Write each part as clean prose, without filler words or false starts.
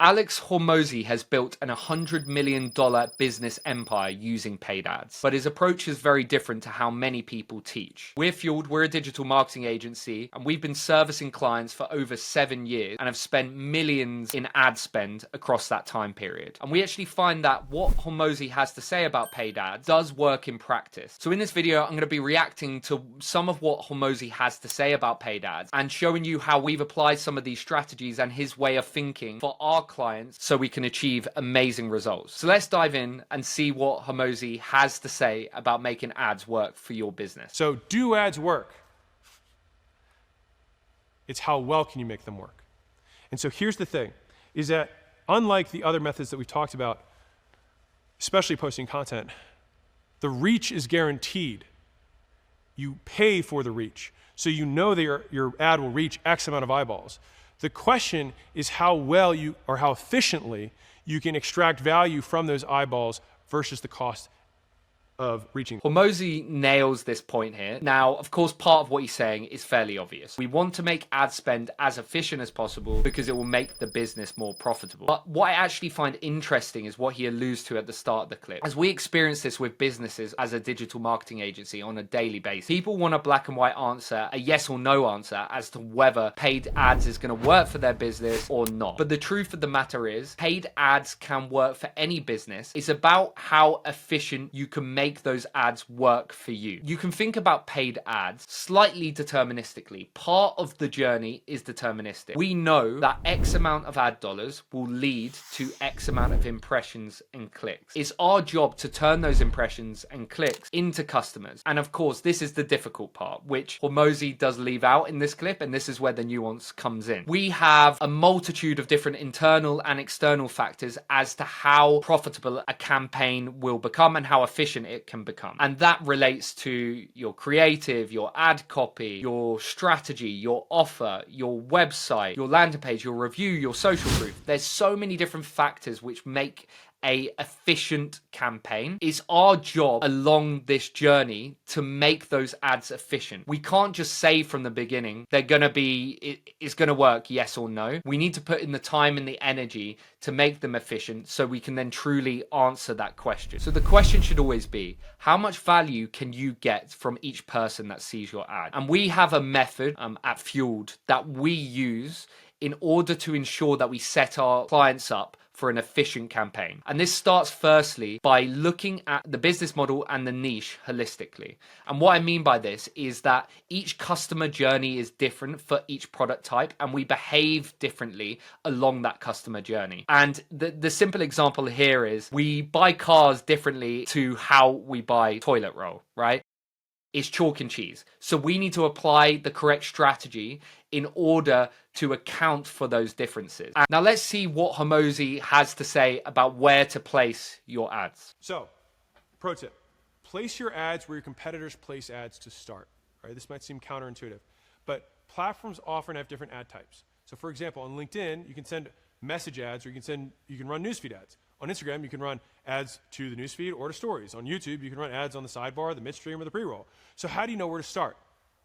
Alex Hormozi has built an $100 million business empire using paid ads, but his approach is very different to how many people teach. We're a digital marketing agency, and we've been servicing clients for over 7 years and have spent millions in ad spend across that time period. And we actually find that what Hormozi has to say about paid ads does work in practice. So in this video, I'm going to be reacting to some of what Hormozi has to say about paid ads and showing you how we've applied some of these strategies and his way of thinking for our clients so we can achieve amazing results. So let's dive in and see what Hormozi has to say about making ads work for your business. So do ads work? It's how well can you make them work? And so here's the thing, is that unlike the other methods that we've talked about, especially posting content, the reach is guaranteed. You pay for the reach. So you know that your ad will reach X amount of eyeballs. The question is how well you, or how efficiently you can extract value from those eyeballs versus the cost of reaching. Hormozi nails this point here. Now, of course, part of what he's saying is fairly obvious. We want to make ad spend as efficient as possible because it will make the business more profitable. But what I actually find interesting is what he alludes to at the start of the clip. As we experience this with businesses as a digital marketing agency on a daily basis, people want a black and white answer, a yes or no answer as to whether paid ads is going to work for their business or not. But the truth of the matter is, paid ads can work for any business. It's about how efficient you can make those ads work for you. You can think about paid ads slightly deterministically. Part of the journey is deterministic. We know that X amount of ad dollars will lead to X amount of impressions and clicks. It's our job to turn those impressions and clicks into customers. And of course, this is the difficult part, which Hormozi does leave out in this clip, and this is where the nuance comes in. We have a multitude of different internal and external factors as to how profitable a campaign will become and how efficient it can become. And that relates to your creative, your ad copy, your strategy, your offer, your website, your landing page, your review, your social proof. There's so many different factors which make a efficient campaign. It's our job along this journey to make those ads efficient. We can't just say from the beginning it's going to work, yes or no. We need to put in the time and the energy to make them efficient so we can then truly answer that question. So the question should always be, how much value can you get from each person that sees your ad? And we have a method at Fueled that we use in order to ensure that we set our clients up for an efficient campaign. And this starts firstly by looking at the business model and the niche holistically. And what I mean by this is that each customer journey is different for each product type, and we behave differently along that customer journey. And the simple example here is we buy cars differently to how we buy toilet roll, right? Is chalk and cheese. So we need to apply the correct strategy in order to account for those differences. Now let's see what Hormozi has to say about where to place your ads. So, pro tip, place your ads where your competitors place ads to start. Right? This might seem counterintuitive, but platforms often have different ad types. So for example, on LinkedIn, you can send message ads, or you can run newsfeed ads. On Instagram, you can run ads to the newsfeed or to stories. On YouTube, you can run ads on the sidebar, the midstream, or the pre-roll. So how do you know where to start?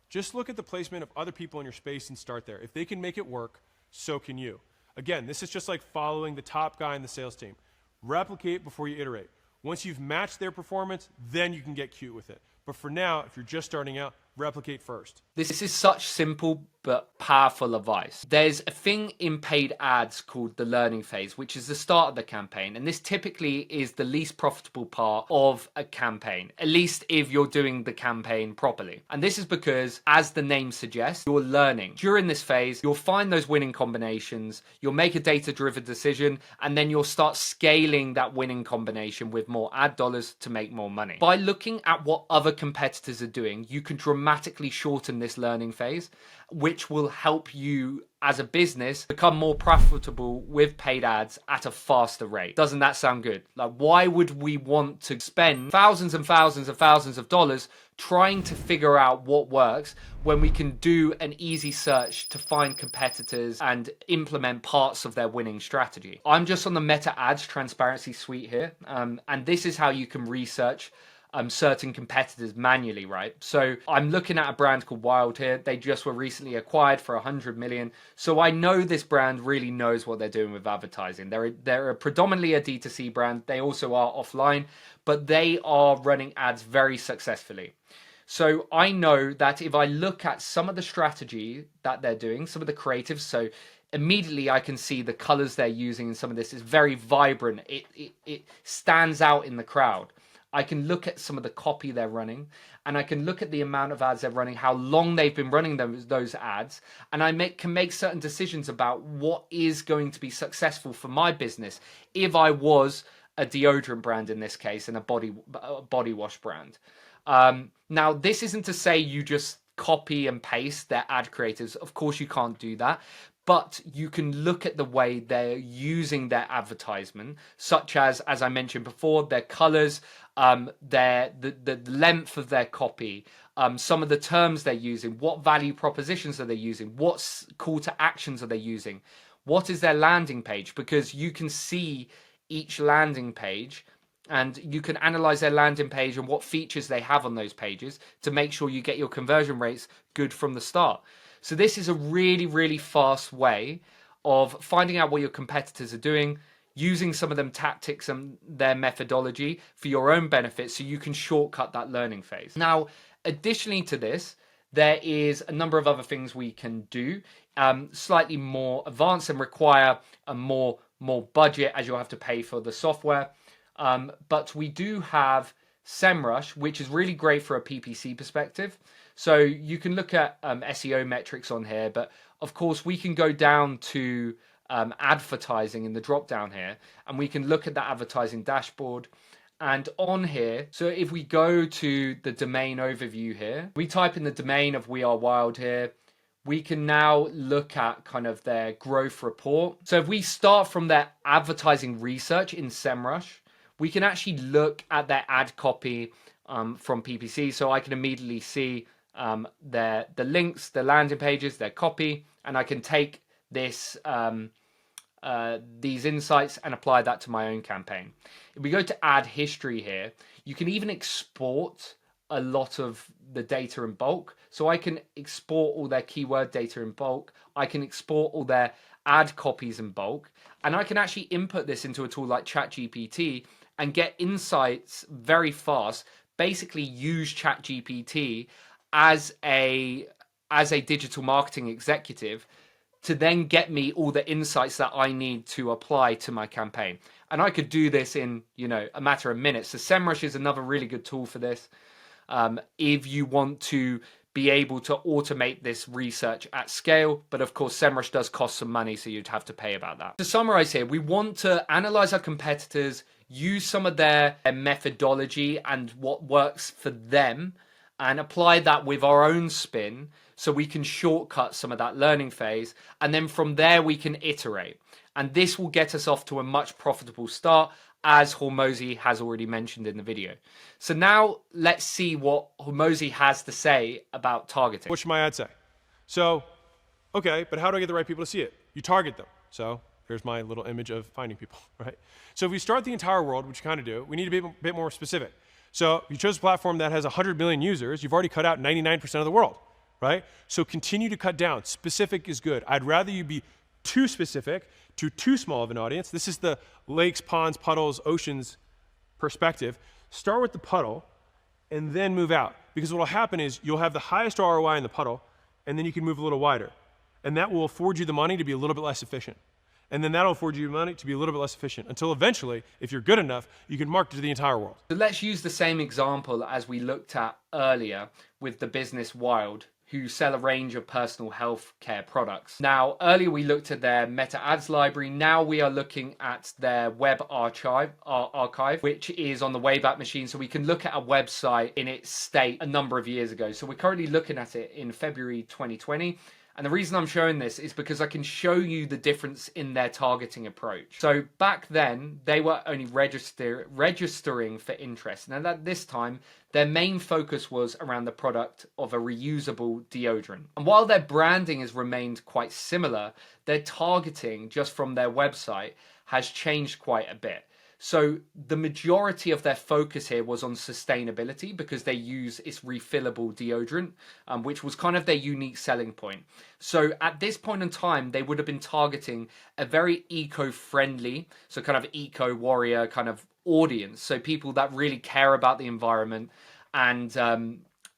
Just look at the placement of other people in your space and start there. If they can make it work, so can you. Again, this is just like following the top guy in the sales team. Replicate before you iterate. Once you've matched their performance, then you can get cute with it. But for now, if you're just starting out, replicate first. This is such simple but powerful advice. There's a thing in paid ads called the learning phase, which is the start of the campaign. And this typically is the least profitable part of a campaign, at least if you're doing the campaign properly. And this is because, as the name suggests, you're learning. During this phase, you'll find those winning combinations, you'll make a data-driven decision, and then you'll start scaling that winning combination with more ad dollars to make more money. By looking at what other competitors are doing, you can dramatically shorten this learning phase, which will help you as a business become more profitable with paid ads at a faster rate. Doesn't that sound good? Like, why would we want to spend thousands and thousands and thousands of dollars trying to figure out what works when we can do an easy search to find competitors and implement parts of their winning strategy? I'm just on the Meta Ads transparency suite here, and this is how you can research certain competitors manually, right? So I'm looking at a brand called Wild here. They just were recently acquired for 100 million. So I know this brand really knows what they're doing with advertising. They're a predominantly a D2C brand. They also are offline, but they are running ads very successfully. So I know that if I look at some of the strategy that they're doing, some of the creatives, so immediately I can see the colors they're using in some of this is very vibrant. It stands out in the crowd. I can look at some of the copy they're running, and I can look at the amount of ads they're running, how long they've been running those ads, and I can make certain decisions about what is going to be successful for my business if I was a deodorant brand in this case and a body wash brand. Now, this isn't to say you just copy and paste their ad creatives. Of course, you can't do that. But you can look at the way they're using their advertisement, such as I mentioned before, their colors, the length of their copy, some of the terms they're using, what value propositions are they using, what call to actions are they using, what is their landing page, because you can see each landing page and you can analyze their landing page and what features they have on those pages to make sure you get your conversion rates good from the start. So this is a really, really fast way of finding out what your competitors are doing, using some of them tactics and their methodology for your own benefit so you can shortcut that learning phase. Now, additionally to this, there is a number of other things we can do, slightly more advanced and require a more budget, as you'll have to pay for the software. But we do have SEMrush, which is really great for a PPC perspective. So you can look at SEO metrics on here, but of course we can go down to advertising in the drop down here, and we can look at that advertising dashboard. And on here, so if we go to the domain overview here, we type in the domain of We Are Wild here, we can now look at kind of their growth report. So if we start from their advertising research in SEMrush, we can actually look at their ad copy from PPC. So I can immediately see the links, the landing pages, their copy, and I can take this these insights and apply that to my own campaign. If we go to ad history here, you can even export a lot of the data in bulk. So I can export all their keyword data in bulk. I can export all their ad copies in bulk, and I can actually input this into a tool like ChatGPT and get insights very fast. Basically use ChatGPT as a digital marketing executive to then get me all the insights that I need to apply to my campaign. And I could do this in, a matter of minutes. So SEMrush is another really good tool for this. If you want to be able to automate this research at scale, but of course SEMrush does cost some money, so you'd have to pay about that. To summarize here, we want to analyze our competitors, use some of their methodology and what works for them, and apply that with our own spin so we can shortcut some of that learning phase. And then from there, we can iterate. And this will get us off to a much profitable start, as Hormozi has already mentioned in the video. So now let's see what Hormozi has to say about targeting. What should my ad say? So, okay, but how do I get the right people to see it? You target them. So here's my little image of finding people, right? So if we start the entire world, which you kind of do, we need to be a bit more specific. So if you chose a platform that has 100 million users, you've already cut out 99% of the world, right? So continue to cut down. Specific is good. I'd rather you be too specific to too small of an audience. This is the lakes, ponds, puddles, oceans perspective. Start with the puddle and then move out. Because what will happen is you'll have the highest ROI in the puddle, and then you can move a little wider. And that will afford you the money to be a little bit less efficient. And then that'll afford you money to be a little bit less efficient until eventually, if you're good enough, you can market to the entire world. So let's use the same example as we looked at earlier with the business Wild, who sell a range of personal health care products. Now, earlier we looked at their meta ads library. Now we are looking at their web archive, which is on the Wayback Machine. So we can look at a website in its state a number of years ago. So we're currently looking at it in February 2020. And the reason I'm showing this is because I can show you the difference in their targeting approach. So back then, they were only registering for interest. Now at this time, their main focus was around the product of a reusable deodorant. And while their branding has remained quite similar, their targeting just from their website has changed quite a bit. So the majority of their focus here was on sustainability because they use its refillable deodorant, which was kind of their unique selling point. So at this point in time, they would have been targeting a very eco-friendly, so kind of eco-warrior kind of audience. So people that really care about the environment, and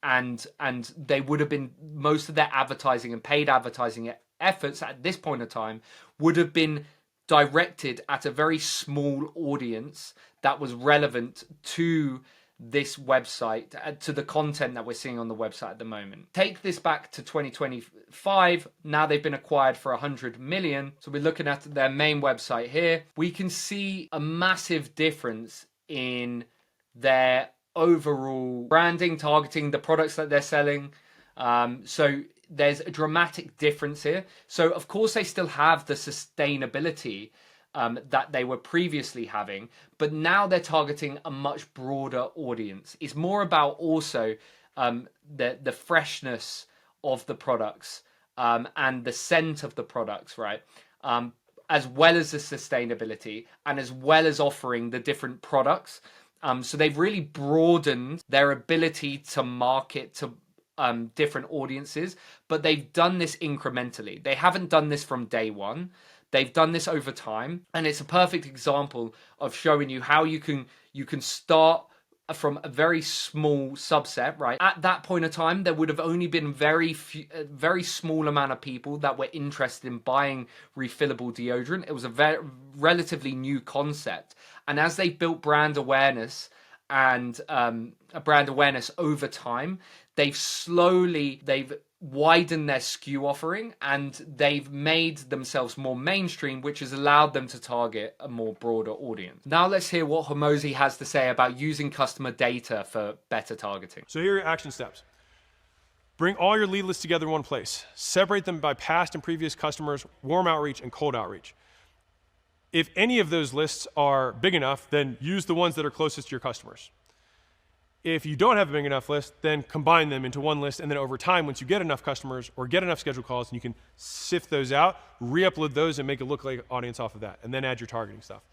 they would have been, most of their advertising and paid advertising efforts at this point in time would have been directed at a very small audience that was relevant to this website, to the content that we're seeing on the website at the moment. Take this back to 2025. Now they've been acquired for 100 million. So we're looking at their main website here. We can see a massive difference in their overall branding, targeting the products that they're selling. So there's a dramatic difference here. So of course they still have the sustainability that they were previously having, but now they're targeting a much broader audience. It's more about also the freshness of the products and the scent of the products, right? As well as the sustainability, and as well as offering the different products. So they've really broadened their ability to market to different audiences, but they've done this incrementally. They haven't done this from day one. They've done this over time, and it's a perfect example of showing you how you can start from a very small subset, right? At that point in time, there would have only been a very small amount of people that were interested in buying refillable deodorant. It was a very relatively new concept, and as they built brand awareness and a brand awareness over time, they've widened their SKU offering, and they've made themselves more mainstream, which has allowed them to target a more broader audience. Now let's hear what Hormozi has to say about using customer data for better targeting. So here are your action steps. Bring all your lead lists together in one place. Separate them by past and previous customers, warm outreach, and cold outreach. If any of those lists are big enough, then use the ones that are closest to your customers. If you don't have a big enough list, then combine them into one list, and then over time, once you get enough customers or get enough scheduled calls, and you can sift those out, re-upload those and make it look like an audience off of that, and then add your targeting stuff.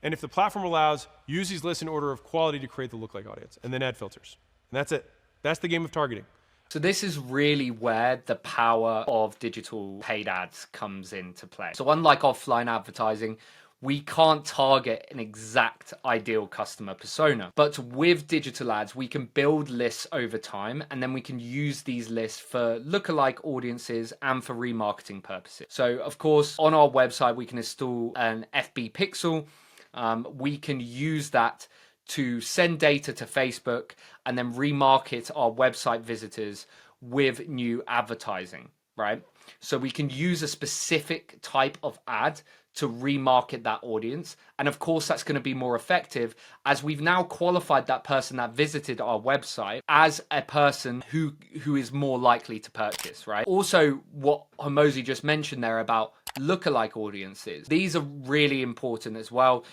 And if the platform allows, use these lists in order of quality to create the lookalike audience, and then add filters. And that's it. That's the game of targeting. So this is really where the power of digital paid ads comes into play. So unlike offline advertising, we can't target an exact ideal customer persona. But with digital ads, we can build lists over time, and then we can use these lists for lookalike audiences and for remarketing purposes. So of course, on our website, we can install an FB pixel. We can use that to send data to Facebook and then remarket our website visitors with new advertising, right? So we can use a specific type of ad to remarket that audience. And of course, that's going to be more effective as we've now qualified that person that visited our website as a person who is more likely to purchase, right? Also, what Hormozi just mentioned there about lookalike audiences, these are really important as well.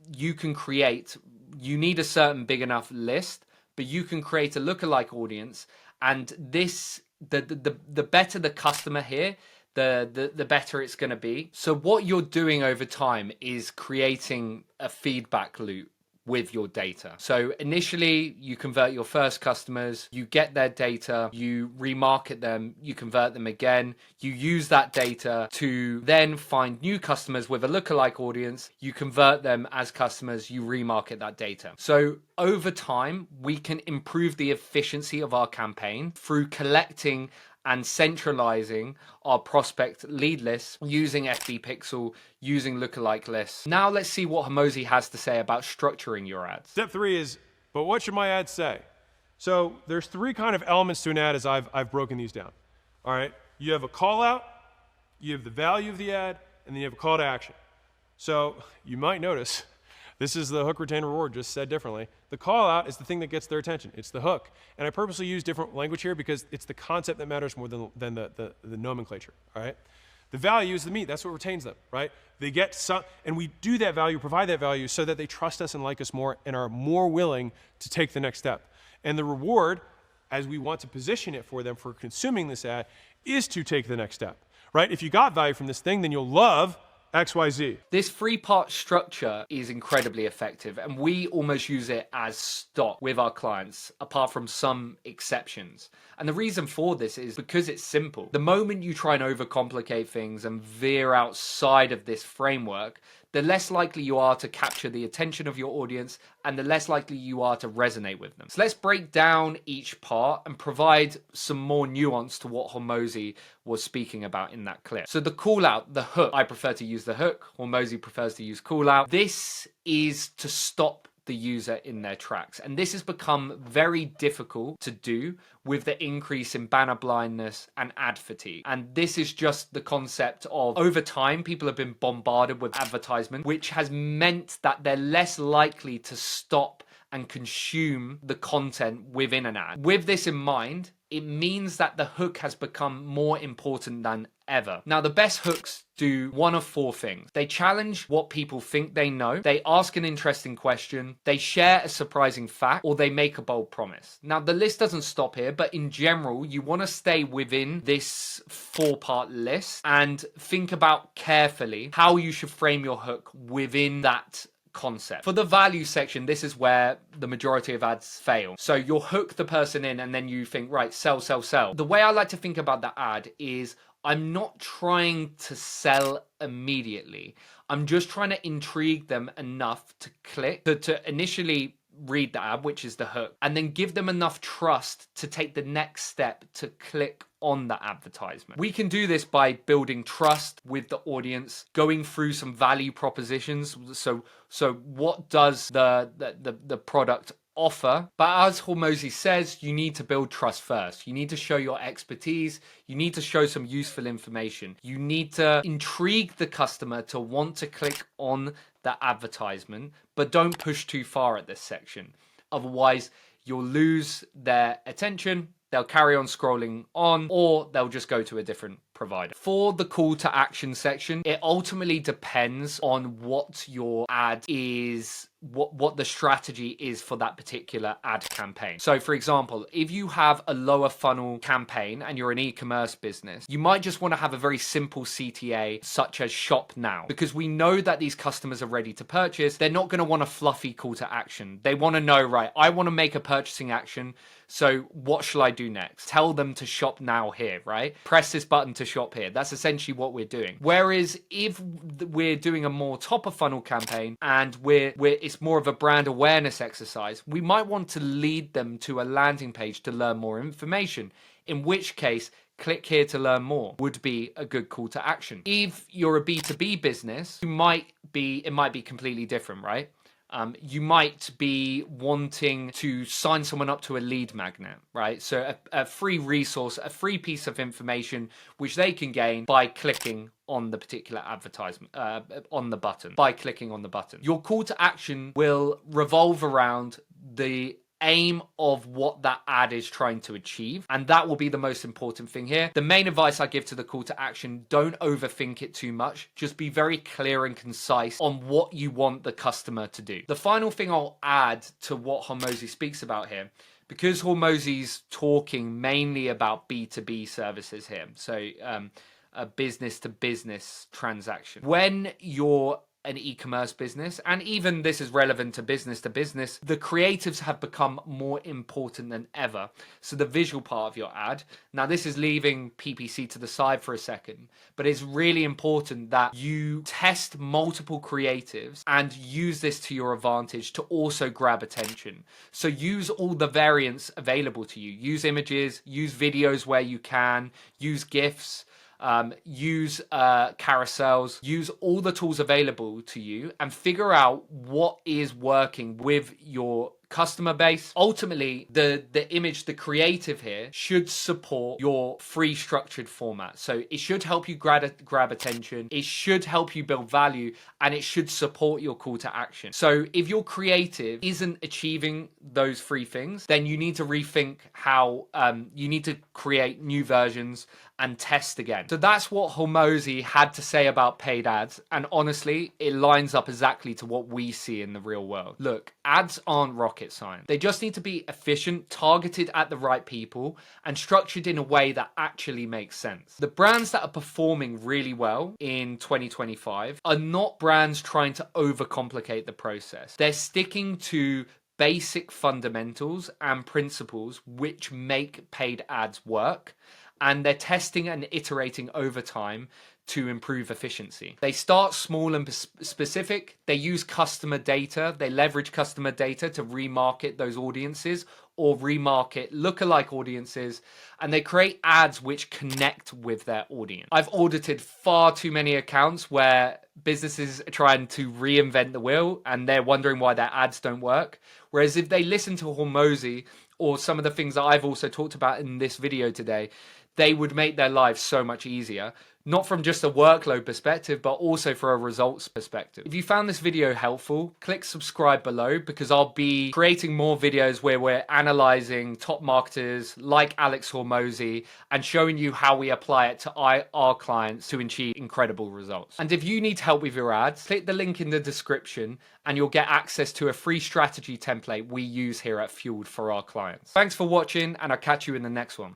You need a certain big enough list, but you can create a lookalike audience, and the better the customer here, the better it's going to be. So what you're doing over time is creating a feedback loop with your data. So initially you convert your first customers, you get their data, you remarket them, you convert them again, you use that data to then find new customers with a lookalike audience, you convert them as customers, you remarket that data. So over time, we can improve the efficiency of our campaign through collecting and centralizing our prospect lead lists using FB Pixel, using lookalike lists. Now let's see what Hormozi has to say about structuring your ads. Step 3 is, but what should my ads say? So there's 3 kind of elements to an ad as I've broken these down. All right, you have a call out, you have the value of the ad, and then you have a call to action. So you might notice, this is the hook, retain, reward, just said differently. The call out is the thing that gets their attention. It's the hook. And I purposely use different language here because it's the concept that matters more than the nomenclature, all right? The value is the meat. That's what retains them, right? They get some, and we do that value, provide that value so that they trust us and like us more and are more willing to take the next step. And the reward, as we want to position it for them for consuming this ad, is to take the next step, right? If you got value from this thing, then you'll love XYZ. This three-part structure is incredibly effective, and we almost use it as stock with our clients, apart from some exceptions. And the reason for this is because it's simple. The moment you try and overcomplicate things and veer outside of this framework, the less likely you are to capture the attention of your audience and the less likely you are to resonate with them. So let's break down each part and provide some more nuance to what Hormozi was speaking about in that clip. So the call out, the hook, I prefer to use the hook. Hormozi prefers to use call out. This is to stop the user in their tracks. And this has become very difficult to do with the increase in banner blindness and ad fatigue. And this is just the concept of over time, people have been bombarded with advertisement, which has meant that they're less likely to stop and consume the content within an ad. With this in mind, it means that the hook has become more important than ever. Now, the best hooks do one of four things. They challenge what people think they know, they ask an interesting question, they share a surprising fact, or they make a bold promise. Now, the list doesn't stop here, but in general, you want to stay within this four-part list and think about carefully how you should frame your hook within that concept. For the value section, this is where the majority of ads fail. So you'll hook the person in and then you think, right, sell, sell, sell. The way I like to think about the ad is I'm not trying to sell immediately. I'm just trying to intrigue them enough to click, to initially read the ad, which is the hook, and then give them enough trust to take the next step to click on the advertisement. We can do this by building trust with the audience, going through some value propositions. So what does the product offer? But as Hormozi says, you need to build trust first. You need to show your expertise. You need to show some useful information. You need to intrigue the customer to want to click on the advertisement, but don't push too far at this section. Otherwise, you'll lose their attention. They'll carry on scrolling on, or they'll just go to a different provider. For the call to action section, it ultimately depends on what your ad is, what the strategy is for that particular ad campaign. So for example, if you have a lower funnel campaign and you're an e-commerce business, you might just want to have a very simple CTA such as shop now, because we know that these customers are ready to purchase. They're not going to want a fluffy call to action. They want to know, right, I want to make a purchasing action. So what shall I do next? Tell them to shop now here, right? Press this button to shop here. That's essentially what we're doing. Whereas if we're doing a more top of funnel campaign and it's more of a brand awareness exercise, we might want to lead them to a landing page to learn more information, in which case click here to learn more would be a good call to action. If you're a B2B business, it might be completely different, right? You might be wanting to sign someone up to a lead magnet, right? So a free resource, a free piece of information, which they can gain by clicking on the particular advertisement, on the button, by clicking on the button. Your call to action will revolve around the aim of what that ad is trying to achieve, and that will be the most important thing here. The main advice I give to the call to action: don't overthink it too much. Just be very clear and concise on what you want the customer to do. The final thing I'll add to what Hormozi speaks about here, because Hormozi's talking mainly about B2B services here, so a business to business transaction. When you're an e-commerce business, and even this is relevant to business, the creatives have become more important than ever. So the visual part of your ad, now this is leaving PPC to the side for a second, but it's really important that you test multiple creatives and use this to your advantage to also grab attention. So use all the variants available to you. Use images, use videos where you can, use GIFs, use carousels, use all the tools available to you and figure out what is working with your customer base. Ultimately, the image, the creative here should support your free structured format. So it should help you grab attention, it should help you build value, and it should support your call to action. So if your creative isn't achieving those three things, then you need to rethink how you need to create new versions and test again. So that's what Hormozi had to say about paid ads. And honestly, it lines up exactly to what we see in the real world. Look, ads aren't rocket science. They just need to be efficient, targeted at the right people, and structured in a way that actually makes sense. The brands that are performing really well in 2025 are not brands trying to overcomplicate the process. They're sticking to basic fundamentals and principles which make paid ads work, and they're testing and iterating over time to improve efficiency. They start small and specific. They use customer data. They leverage customer data to remarket those audiences or remarket lookalike audiences, and they create ads which connect with their audience. I've audited far too many accounts where businesses are trying to reinvent the wheel and they're wondering why their ads don't work. Whereas if they listen to Hormozi or some of the things that I've also talked about in this video today, they would make their lives so much easier, not from just a workload perspective, but also for a results perspective. If you found this video helpful, click subscribe below, because I'll be creating more videos where we're analyzing top marketers like Alex Hormozi and showing you how we apply it to our clients to achieve incredible results. And if you need help with your ads, click the link in the description and you'll get access to a free strategy template we use here at Fueled for our clients. Thanks for watching, and I'll catch you in the next one.